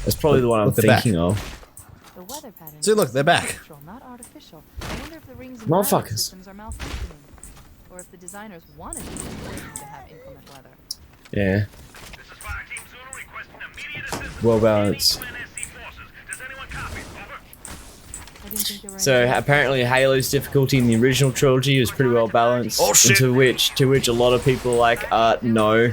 That's probably the one I'm thinking of. See, look, they're back. Motherfuckers. Or if the designers wanted to have inclement weather. Yeah. Well balanced. So apparently Halo's difficulty in the original trilogy was pretty well balanced. Oh, shit. To which a lot of people are like, no.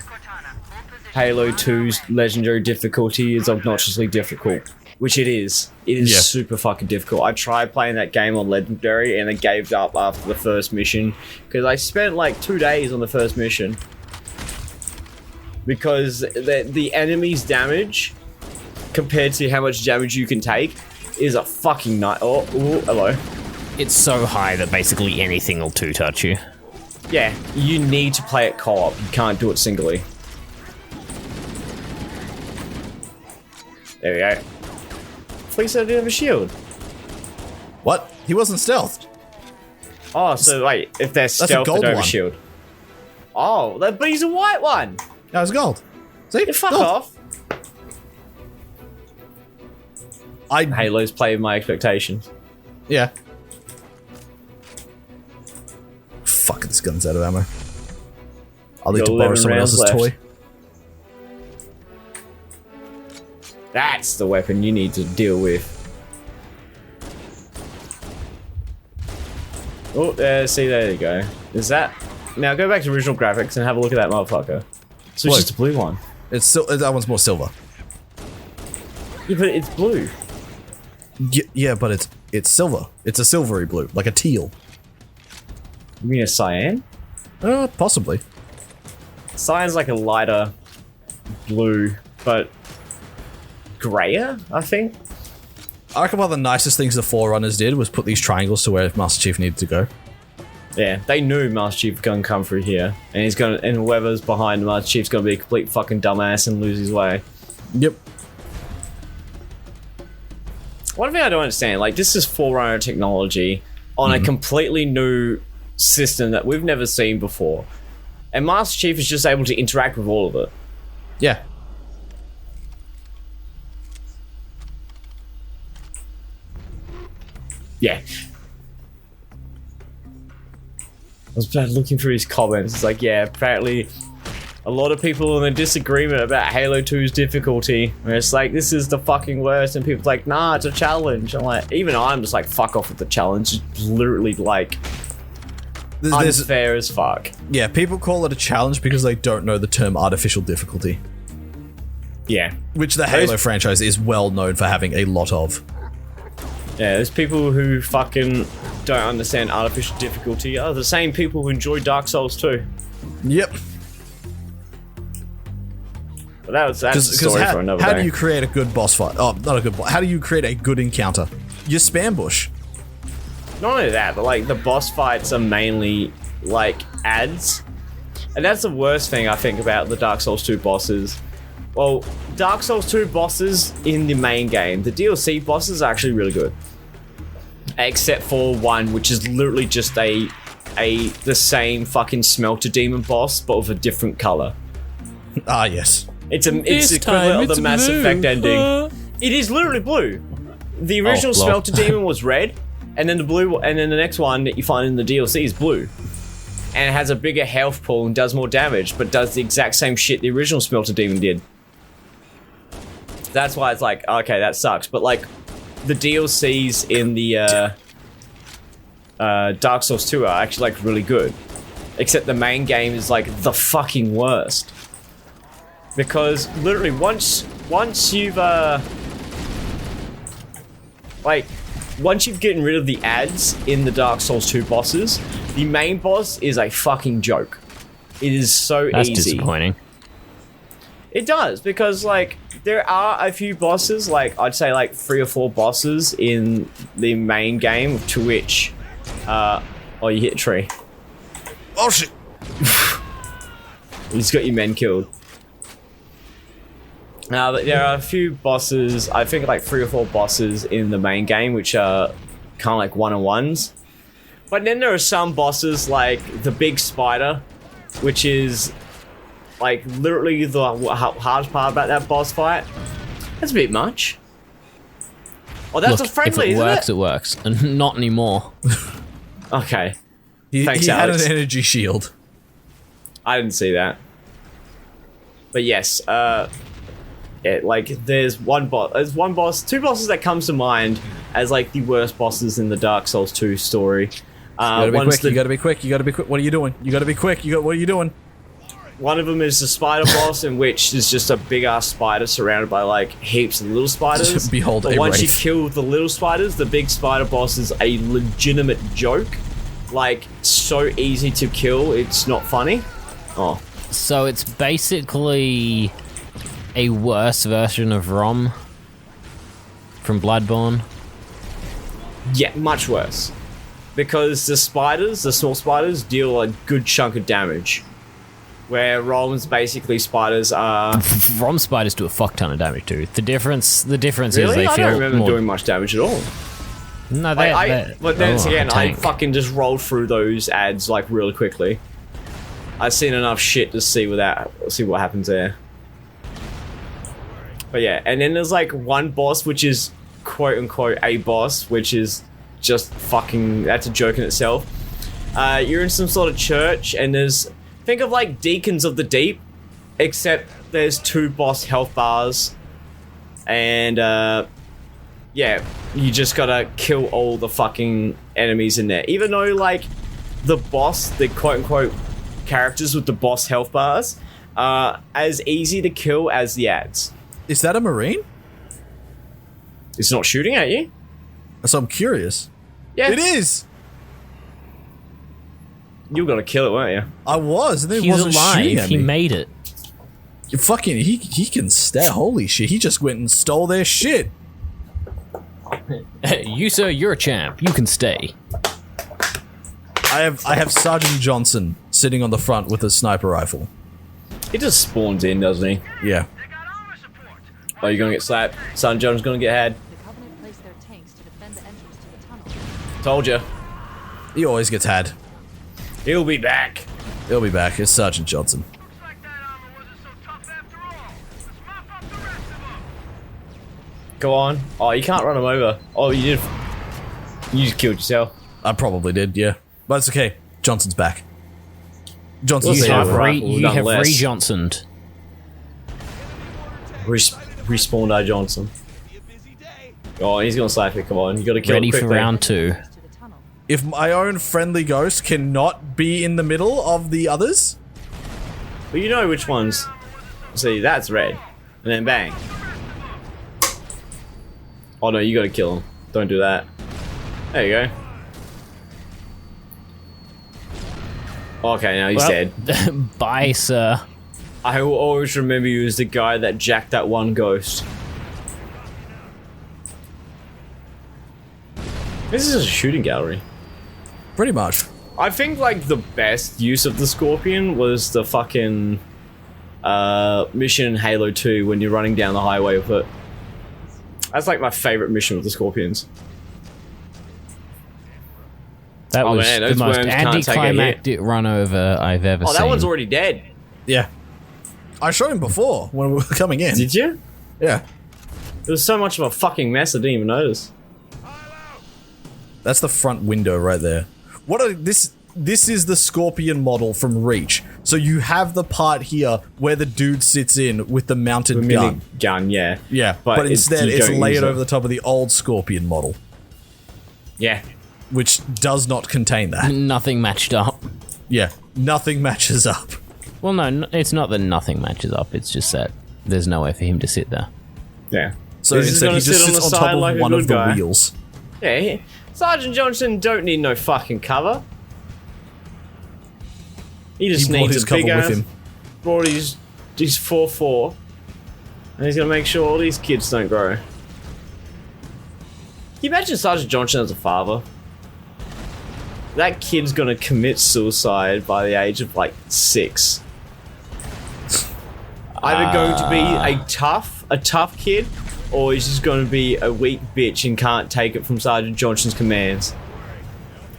Halo 2's legendary difficulty is obnoxiously difficult. Which it is. It is super fucking difficult. I tried playing that game on legendary and I gave up after the first mission. Because I spent like 2 days on the first mission. Because the enemy's damage compared to how much damage you can take is a fucking nut. Oh, hello. It's so high that basically anything will two-touch you. Yeah, you need to play it co-op. You can't do it singly. There we go. Please, I didn't have a shield. What? He wasn't stealthed. Oh, so wait, if they're stealth, they don't have a shield. Oh, but he's a white one. That was gold. See? Fuck gold. off. Halo's played my expectations. Yeah. Fuck, this gun's out of ammo. I'll need to borrow someone else's toy. That's the weapon you need to deal with. Oh, see, there you go. Is that... Now go back to original graphics and have a look at that motherfucker. So it's just a blue one. It's that one's more silver. Yeah, but it's blue. Yeah, but it's silver. It's a silvery blue, like a teal. You mean a cyan? Possibly. Cyan's like a lighter blue, but grayer, I think. I reckon one of the nicest things the Forerunners did was put these triangles to where Master Chief needed to go. Yeah, they knew Master Chief was gonna come through here, and and whoever's behind Master Chief's gonna be a complete fucking dumbass and lose his way. Yep. One thing I don't understand, like, this is Forerunner technology on a completely new system that we've never seen before, and Master Chief is just able to interact with all of it. Yeah. Yeah. I was looking through his comments. It's like, yeah, apparently a lot of people in a disagreement about Halo 2's difficulty. Where it's like, this is the fucking worst, and people's like, nah, it's a challenge. I'm like, even I'm just like, fuck off with the challenge. It's literally like unfair as fuck. Yeah, people call it a challenge because they don't know the term artificial difficulty. Yeah. Which the Halo franchise is well known for having a lot of. Yeah, there's people who fucking don't understand artificial difficulty. Are the same people who enjoy Dark Souls 2. Yep. But that's a story for another day. How do you create a good boss fight? Oh, not a good boss. How do you create a good encounter? You spam bush. Not only that, but like the boss fights are mainly like ads. And that's the worst thing I think about the Dark Souls 2 bosses. Well, Dark Souls 2 bosses in the main game, the DLC bosses are actually really good. Except for one, which is literally just the same fucking Smelter Demon boss, but with a different color. Ah, yes. It's the equivalent of the Mass Effect ending. It is literally blue. The original Smelter Demon was red, and then the next one that you find in the DLC is blue. And it has a bigger health pool and does more damage, but does the exact same shit the original Smelter Demon did. That's why it's like, okay, that sucks. But like, the DLCs in the Dark Souls 2 are actually like really good. Except the main game is like the fucking worst. Because literally once you've once you've gotten rid of the ads in the Dark Souls 2 bosses, the main boss is a fucking joke. It is so easy. That's disappointing. It does, because like there are a few bosses, like I'd say like 3 or 4 bosses in the main game to which oh, you hit a tree. Oh shit. He's got your men killed. But there are a few bosses, I think like 3 or 4 bosses in the main game which are kind of like one-on-ones. But then there are some bosses like the big spider, which is like literally the hardest part about that boss fight That's a bit much. Oh, that's Look, a friendly, if it isn't works, it? it works. And not anymore. Okay. He Thanks, had Alex. an energy shield. I didn't see that. But yes, yeah, like there's two bosses that comes to mind as like the worst bosses in the Dark Souls 2 story. You gotta be quick. What are you doing? You gotta be quick. What are you doing? One of them is the spider boss, in which is just a big ass spider surrounded by like heaps of little spiders. Behold, but a once you wraith. kill the little spiders, the big spider boss is a legitimate joke. Like, so easy to kill, it's not funny. Oh. So it's basically a worse version of Rom from Bloodborne. Yeah, much worse. Because the small spiders, deal a good chunk of damage. Where Rom's basically spiders are... Rom spiders do a fuck ton of damage too. The difference is Really? they I feel don't remember more... doing much damage at all. No, But then again, I tank. fucking just rolled through those ads like really quickly. I've seen enough shit to see what happens there. But yeah, and then there's like one boss which is quote unquote a boss, which is just fucking, that's a joke in itself. You're in some sort of church and think of like Deacons of the Deep, except there's 2 boss health bars and yeah, you just gotta kill all the fucking enemies in there. Even though, like, the quote-unquote characters with the boss health bars are as easy to kill as the ads. Is that a Marine? It's not shooting at you. So I'm curious. Yeah. It is! You gotta kill it, weren't you? I was, and then he He's wasn't shooting alive. at He me. made it. You fucking, he can stay. Holy shit, he just went and stole their shit. Hey, you sir, you're a champ. You can stay. I have Sergeant Johnson sitting on the front with a sniper rifle. He just spawns in, doesn't he? Yeah. Oh, you're gonna get slapped. Son John's gonna get had. The Covenant placed their tanks to defend the entrance to the tunnel. Told you. He always gets had. He'll be back. He'll be back. It's Sergeant Johnson. Looks like that armor wasn't so tough after all. Let's mop up the rest of them. Go on. Oh, you can't run him over. Oh, you did. You just killed yourself. I probably did, yeah. But it's okay. Johnson's back. Johnson's Well, there. sniper rifle, You done have less. re-Johnsoned. Respawned I Johnson. Oh, he's gonna slap it. Come on, you gotta kill Ready it for quickly. round 2. To the tunnel. If my own friendly ghost cannot be in the middle of the others, Well, you know which ones. See, that's red. And then bang. Oh no, you gotta kill him. Don't do that. There you go. Okay, now he's dead. Bye, sir. I will always remember you as the guy that jacked that one ghost. This is a shooting gallery. pretty much. I think like the best use of the Scorpion was the fucking mission in Halo 2 when you're running down the highway with it. That's like my favorite mission with the Scorpions. That Oh, was man, the those most worms can't take a hit. anticlimactic run over I've ever Oh, seen. that one's already dead. Yeah. I showed him before when we were coming in. Did you? Yeah. It was so much of a fucking mess I didn't even notice. That's the front window right there. This is the Scorpion model from Reach. So you have the part here where the dude sits in with the mounted gun. Gun, yeah. Yeah, but instead you it's don't layered use it. over the top of the old Scorpion model, Yeah. which does not contain that. Nothing matched up. Yeah, nothing matches up. Well, no, it's not that nothing matches up. It's just that there's nowhere for him to sit there. Yeah. So He's just instead gonna he just sit on sits the on top side of like a one of good the guy. wheels. Yeah, Sergeant Johnson don't need no fucking cover. He just He brought needs his a big cover with ass, him. brought his 4-4, and he's gonna make sure all these kids don't grow. Can you imagine Sergeant Johnson as a father? That kid's gonna commit suicide by the age of like 6. Either going to be a tough kid, or he's just going to be a weak bitch and can't take it from Sergeant Johnson's commands.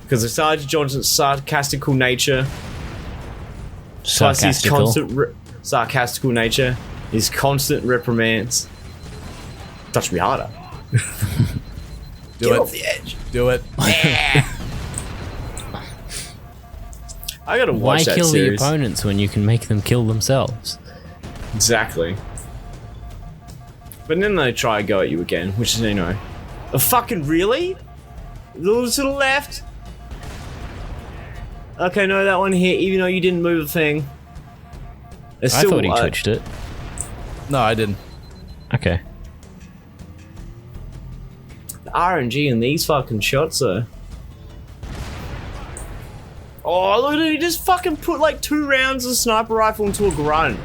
Because of Sergeant Johnson's sarcastical nature, plus his Sarcastical. constant sarcastical nature, his constant reprimands, Touch me harder. Do Get it. off the edge. Do it. I gotta Why watch that kill series. the opponents when you can make them kill themselves? Exactly. But then they try to go at you again, which is, you know... Oh, fucking really? A little to the left? Okay, no, that one hit, even though you didn't move a thing. It's I still, thought he twitched it. No, I didn't. Okay. The RNG in these fucking shots are... Oh, look at it, he just fucking put like 2 rounds of sniper rifle into a grunt.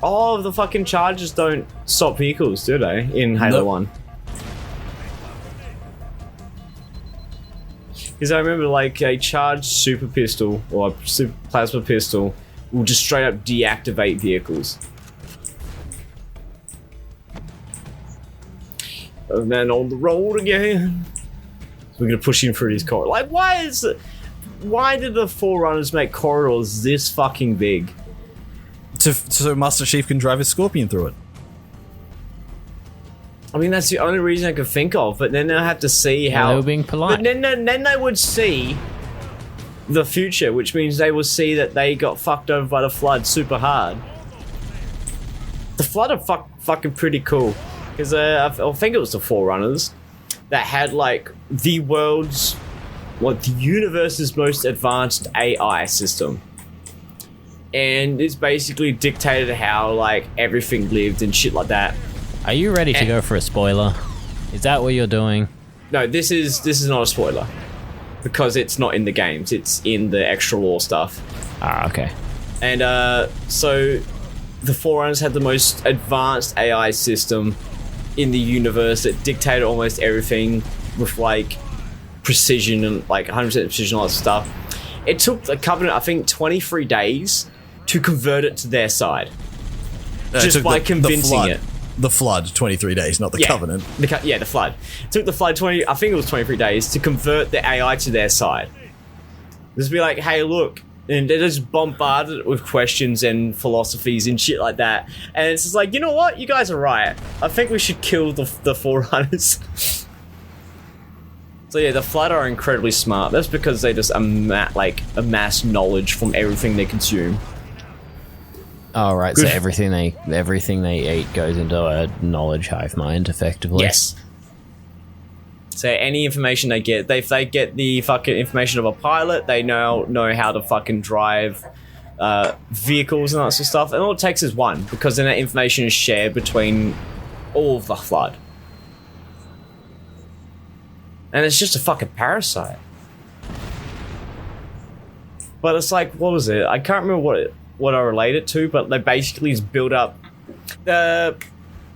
Oh, the fucking charges don't stop vehicles, do they? In Halo Nope. 1. Because I remember like a charged super pistol or a super plasma pistol will just straight up deactivate vehicles. And then on the road again. So we're gonna push him through these corridors. Like, why did the Forerunners make corridors this fucking big? So Master Chief can drive his Scorpion through it. I mean, that's the only reason I could think of. But then they'll have to see how they were being polite. But then they would see the future, which means they will see that they got fucked over by the Flood super hard. The Flood are fucking pretty cool. Because I think it was the Forerunners that had like the world's, the universe's most advanced AI system. And it's basically dictated how like everything lived and shit like that. Are you ready to go for a spoiler? Is that what you're doing? No, this is not a spoiler. Because it's not in the games, it's in the extra lore stuff. Ah, okay. And so the Forerunners had the most advanced AI system in the universe that dictated almost everything with like precision and like 100% precision and all that stuff. It took the Covenant, I think, 23 days to convert it to their side. It Just took by the convincing flood, it. The Flood, 23 days, not the Covenant. The Flood. It took the Flood I think it was 23 days to convert the AI to their side. Just be like, hey, look. And they just bombarded it with questions and philosophies and shit like that. And it's just like, you know what? You guys are right. I think we should kill the Forerunners. So yeah, the Flood are incredibly smart. That's because they just amass knowledge from everything they consume. Oh, right. Good. So everything they eat goes into a knowledge hive mind, effectively. Yes. So any information they get, if they get the fucking information of a pilot, they now know how to fucking drive vehicles and that sort of stuff. And all it takes is one, because then that information is shared between all of the Flood. And it's just a fucking parasite. But it's like, what was it? I can't remember what I relate it to, but they basically just build up the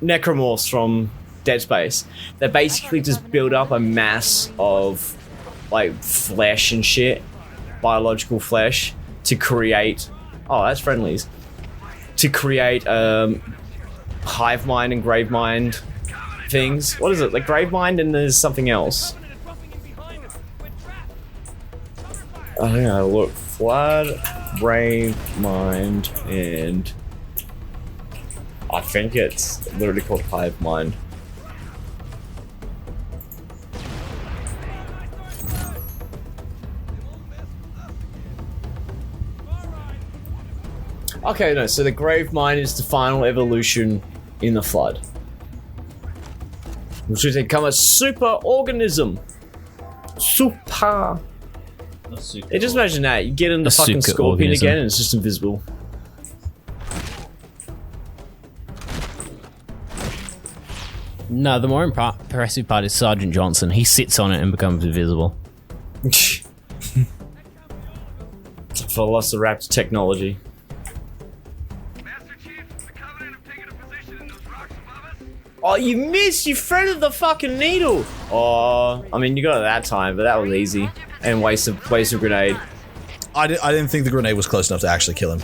necromorphs from Dead Space. They basically just build up a mass of like flesh and shit, biological flesh, to create. Oh, that's friendlies. To create hive mind and grave mind things. What is it? Like grave mind and there's something else. Oh yeah, look. Flood, grave mind, and I think it's literally called hive mind. Okay, no, so the grave mind is the final evolution in the Flood. Which would become a super organism. Super. Yeah, just imagine that. You get in the A fucking super Scorpion organism. again and it's just invisible. No, the more impressive part is Sergeant Johnson. He sits on it and becomes invisible. Velociraptor technology. Master Chief, the Covenant have taken a position in those rocks above us. Oh, you missed! You threaded the fucking needle! Oh, I mean, you got it that time, but that was easy. And waste of grenade. I didn't think the grenade was close enough to actually kill him.